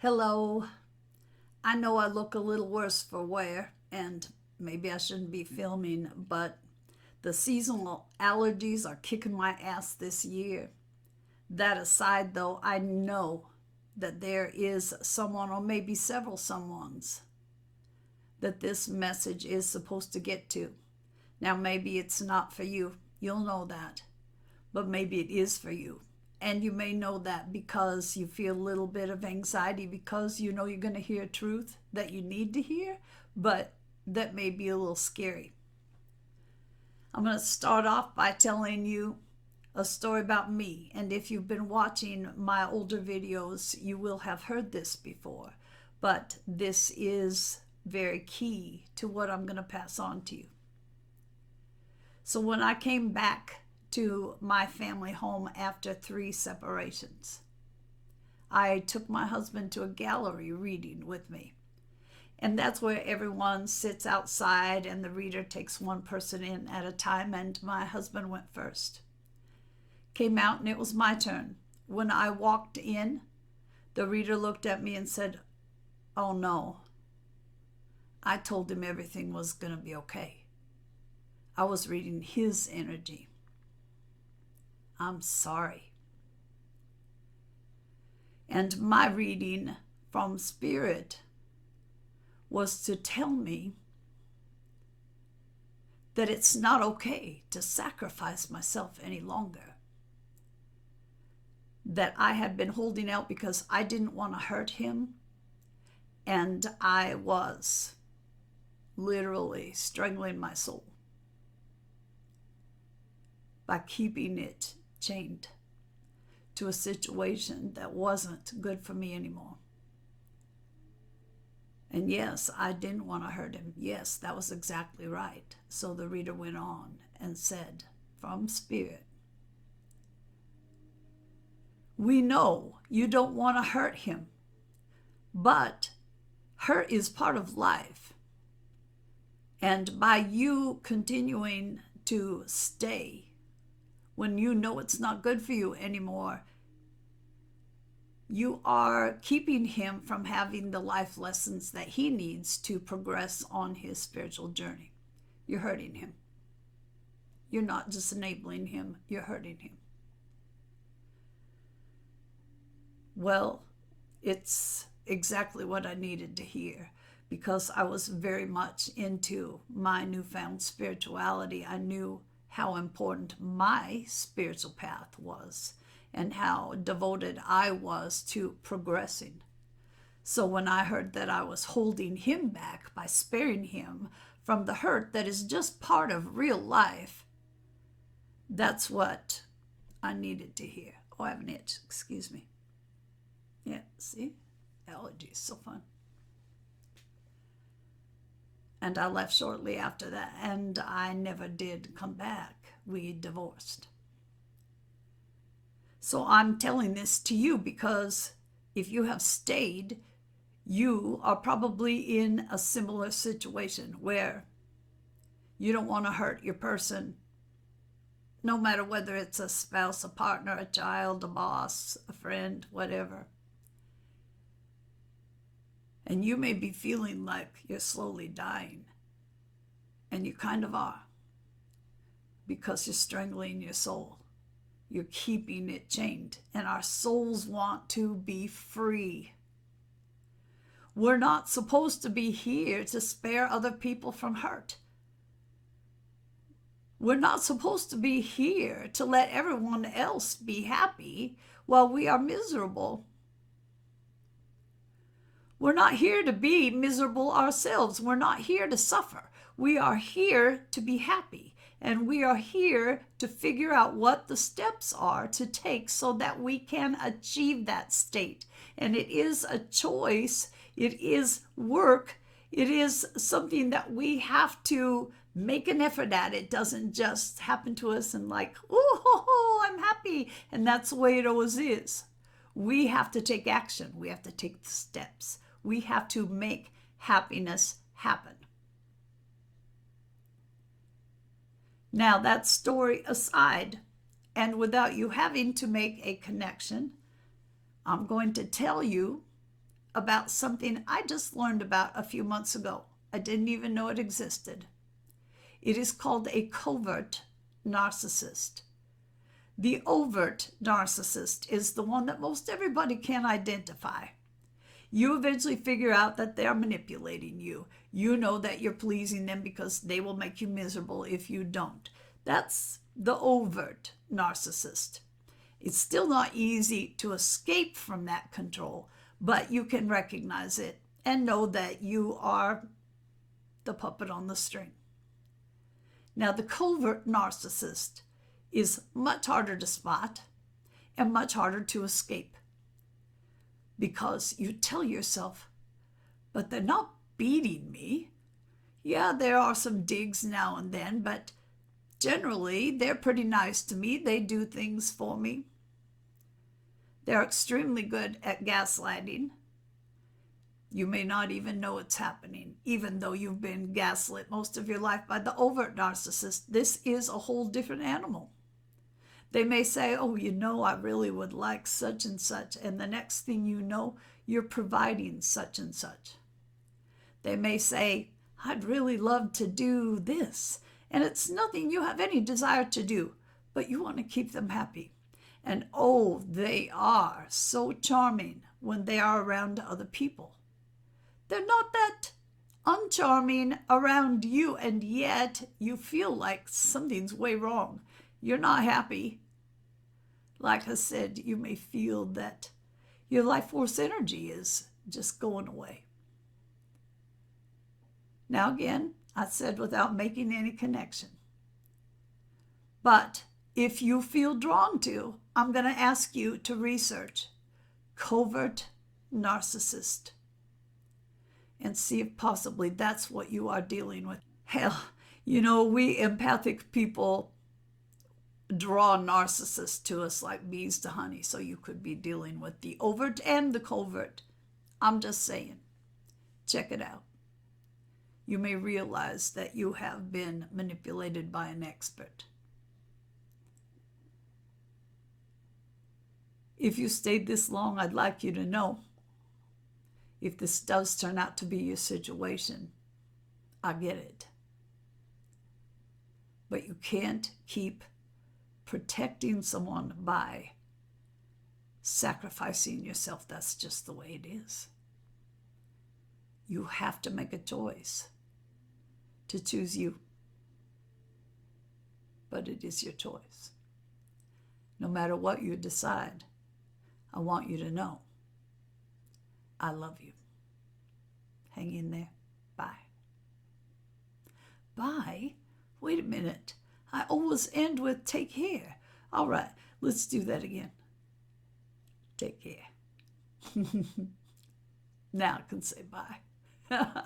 Hello. I know I look a little worse for wear, and maybe I shouldn't be filming, but the seasonal allergies are kicking my ass this year. That aside, though, I know that there is someone, or maybe several someones, that this message is supposed to get to. Now, maybe it's not for you. You'll know that. But maybe it is for you. And you may know that because you feel a little bit of anxiety because you know you're going to hear truth that you need to hear, but that may be a little scary. I'm going to start off by telling you a story about me. And if you've been watching my older videos, you will have heard this before. But this is very key to what I'm going to pass on to you. So when I came back to my family home after 3 separations, I took my husband to a gallery reading with me. And that's where everyone sits outside and the reader takes one person in at a time, and my husband went first. Came out and it was my turn. When I walked in, the reader looked at me and said, "Oh no." I told him everything was going to be okay. I was reading his energy. "I'm sorry." And my reading from Spirit was to tell me that it's not okay to sacrifice myself any longer. That I had been holding out because I didn't want to hurt him, and I was literally strangling my soul by keeping it chained to a situation that wasn't good for me anymore. And yes, I didn't want to hurt him. Yes, that was exactly right. So the reader went on and said, from Spirit, "We know you don't want to hurt him, but hurt is part of life. And by you continuing to stay when you know it's not good for you anymore, you are keeping him from having the life lessons that he needs to progress on his spiritual journey. You're hurting him. You're not just enabling him, you're hurting him." Well, it's exactly what I needed to hear, because I was very much into my newfound spirituality. I knew how important my spiritual path was and how devoted I was to progressing. So when I heard that I was holding him back by sparing him from the hurt that is just part of real life, that's what I needed to hear. Oh, I have an itch, excuse me. Yeah, see? Allergies, so fun. And I left shortly after that, and I never did come back. We divorced. So I'm telling this to you because if you have stayed, you are probably in a similar situation where you don't want to hurt your person, no matter whether it's a spouse, a partner, a child, a boss, a friend, whatever. And you may be feeling like you're slowly dying, and you kind of are, because you're strangling your soul. You're keeping it chained, and our souls want to be free. We're not supposed to be here to spare other people from hurt. We're not supposed to be here to let everyone else be happy while we are miserable. We're not here to be miserable ourselves. We're not here to suffer. We are here to be happy. And we are here to figure out what the steps are to take so that we can achieve that state. And it is a choice. It is work. It is something that we have to make an effort at. It doesn't just happen to us and like, oh, I'm happy. And that's the way it always is. We have to take action. We have to take the steps. We have to make happiness happen. Now, that story aside, and without you having to make a connection, I'm going to tell you about something I just learned about a few months ago. I didn't even know it existed. It is called a covert narcissist. The overt narcissist is the one that most everybody can identify. You eventually figure out that they're manipulating you. You know that you're pleasing them because they will make you miserable if you don't. That's the overt narcissist. It's still not easy to escape from that control, but you can recognize it and know that you are the puppet on the string. Now, the covert narcissist is much harder to spot and much harder to escape, because you tell yourself, but they're not beating me. Yeah, there are some digs now and then, but generally they're pretty nice to me. They do things for me. They're extremely good at gaslighting. You may not even know it's happening, even though you've been gaslit most of your life by the overt narcissist. This is a whole different animal. They may say, oh, you know, I really would like such and such. And the next thing you know, you're providing such and such. They may say, I'd really love to do this. And it's nothing you have any desire to do, but you want to keep them happy. And oh, they are so charming when they are around other people. They're not that uncharming around you, and yet you feel like something's way wrong. You're not happy. Like I said, you may feel that your life force energy is just going away. Now again, I said without making any connection. But if you feel drawn to, I'm going to ask you to research covert narcissist and see if possibly that's what you are dealing with. Hell, you know, we empathic people draw narcissists to us like bees to honey, so you could be dealing with the overt and the covert. I'm just saying, check it out. You may realize that you have been manipulated by an expert. If you stayed this long, I'd like you to know, if this does turn out to be your situation, I get it. But you can't keep protecting someone by sacrificing yourself. That's just the way it is. You have to make a choice to choose you. But it is your choice. No matter what you decide, I want you to know I love you. Hang in there. Bye. Bye? Wait a minute. I always end with take care. All right, let's do that again. Take care. Now I can say bye.